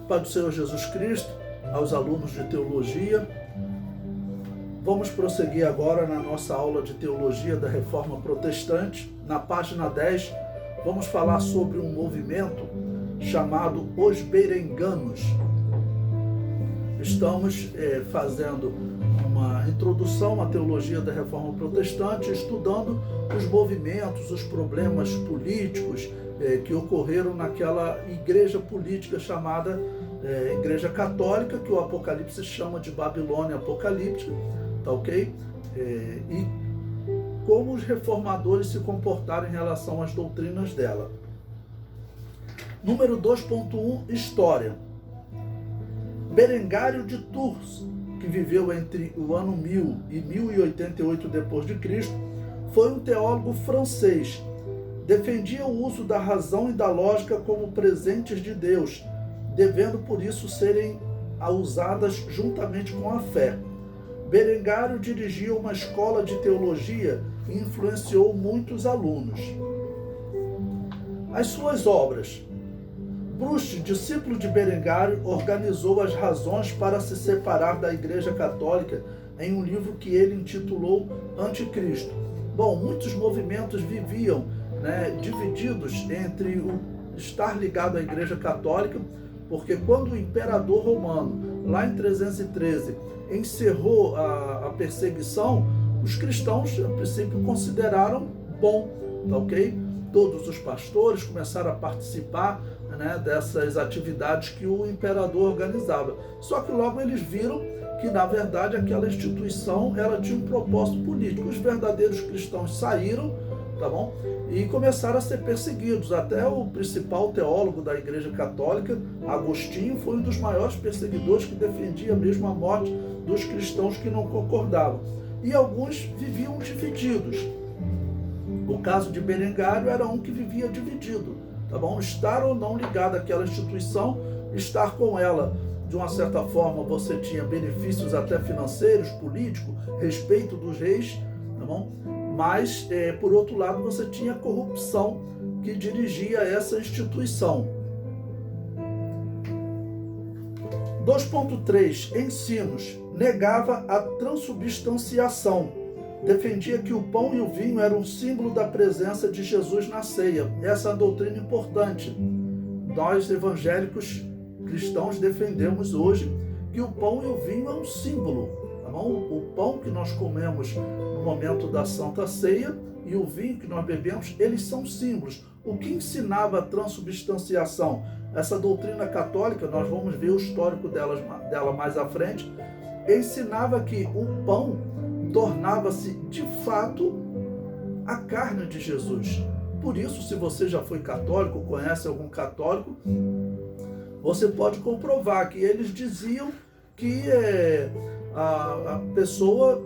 Pai do Senhor Jesus Cristo, aos alunos de teologia. Vamos prosseguir agora na nossa aula de teologia da Reforma Protestante. Na página 10, vamos falar sobre um movimento chamado os Berenganos. Estamos fazendo uma introdução à teologia da Reforma Protestante, estudando os movimentos, os problemas políticos que ocorreram naquela igreja política chamada Igreja Católica, que o Apocalipse chama de Babilônia Apocalíptica, tá ok? E como os reformadores se comportaram em relação às doutrinas dela. Número 2.1, História. Berengário de Tours, que viveu entre o ano 1000 e 1088 d.C., foi um teólogo francês. Defendia o uso da razão e da lógica como presentes de Deus, devendo por isso serem usadas juntamente com a fé. Berengário dirigiu uma escola de teologia e influenciou muitos alunos. As suas obras. Bruch, discípulo de Berengário, organizou as razões para se separar da Igreja Católica em um livro que ele intitulou Anticristo. Bom, muitos movimentos viviam divididos entre o estar ligado à Igreja Católica, porque quando o imperador romano, lá em 313, encerrou a perseguição, os cristãos, a princípio, consideraram bom, tá ok? Todos os pastores começaram a participar dessas atividades que o imperador organizava. Só que logo eles viram que, na verdade, aquela instituição ela tinha um propósito político. Os verdadeiros cristãos saíram, tá bom? E começaram a ser perseguidos. Até o principal teólogo da Igreja Católica, Agostinho, foi um dos maiores perseguidores, que defendia mesmo a morte dos cristãos que não concordavam. E alguns viviam divididos. O caso de Berengário era um que vivia dividido, tá bom? Estar ou não ligado àquela instituição, estar com ela, de uma certa forma, você tinha benefícios até financeiros, políticos, respeito dos reis, tá bom? Mas, por outro lado, você tinha corrupção que dirigia essa instituição. 2.3. Ensinos. Negava a transubstanciação. Defendia que o pão e o vinho eram um símbolo da presença de Jesus na ceia. Essa é uma doutrina importante. Nós, evangélicos cristãos, defendemos hoje que o pão e o vinho é um símbolo. Tá bom? O pão que nós comemos no momento da Santa Ceia e o vinho que nós bebemos, eles são símbolos. O que ensinava a transubstanciação? Essa doutrina católica, nós vamos ver o histórico dela mais à frente, ensinava que o pão tornava-se, de fato, a carne de Jesus. Por isso, se você já foi católico, conhece algum católico, você pode comprovar que eles diziam que a pessoa,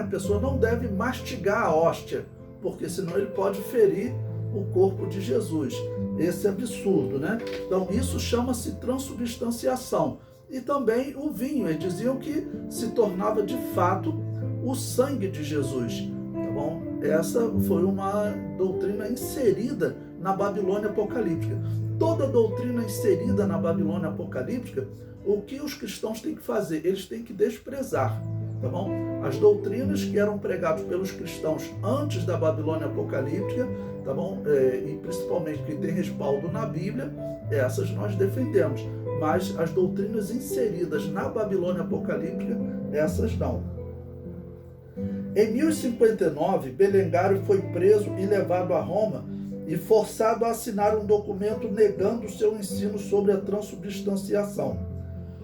a pessoa não deve mastigar a hóstia, porque senão ele pode ferir o corpo de Jesus. Esse é absurdo, Então, isso chama-se transubstanciação. E também o vinho, eles diziam que se tornava, de fato, o sangue de Jesus, tá bom? Essa foi uma doutrina inserida na Babilônia Apocalíptica. Toda doutrina inserida na Babilônia Apocalíptica, o que os cristãos têm que fazer? Eles têm que desprezar, tá bom? As doutrinas que eram pregadas pelos cristãos antes da Babilônia Apocalíptica, tá bom? E principalmente que tem respaldo na Bíblia, essas nós defendemos. Mas as doutrinas inseridas na Babilônia Apocalíptica, essas não. Em 1059, Berengário foi preso e levado a Roma e forçado a assinar um documento negando seu ensino sobre a transubstanciação.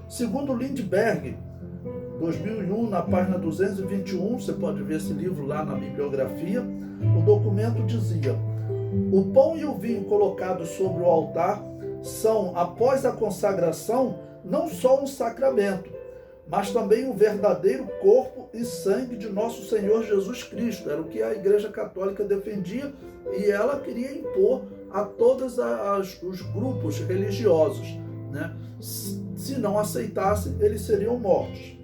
Segundo Lindbergh, 2001, na página 221, você pode ver esse livro lá na bibliografia, o documento dizia: o pão e o vinho colocados sobre o altar são, após a consagração, não só um sacramento, mas também o verdadeiro corpo e sangue de nosso Senhor Jesus Cristo. Era o que a Igreja Católica defendia e ela queria impor a todos os grupos religiosos. Se não aceitassem, eles seriam mortos.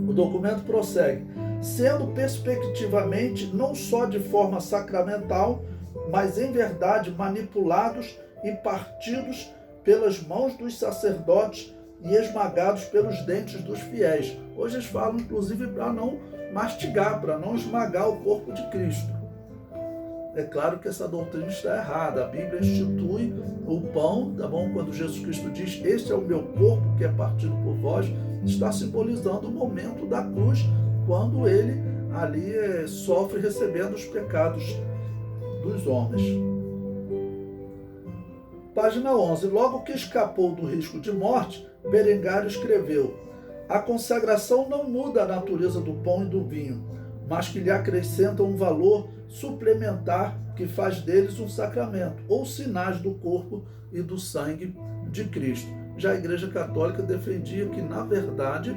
O documento prossegue: sendo perspectivamente não só de forma sacramental, mas em verdade manipulados e partidos pelas mãos dos sacerdotes e esmagados pelos dentes dos fiéis. Hoje eles falam, inclusive, para não mastigar, para não esmagar o corpo de Cristo. É claro que essa doutrina está errada. A Bíblia institui o pão, tá bom? Quando Jesus Cristo diz, este é o meu corpo que é partido por vós, está simbolizando o momento da cruz, quando ele ali sofre recebendo os pecados dos homens. Página 11. Logo que escapou do risco de morte, Berengário escreveu: a consagração não muda a natureza do pão e do vinho, mas que lhe acrescenta um valor suplementar que faz deles um sacramento, ou sinais do corpo e do sangue de Cristo. Já a Igreja Católica defendia que, na verdade,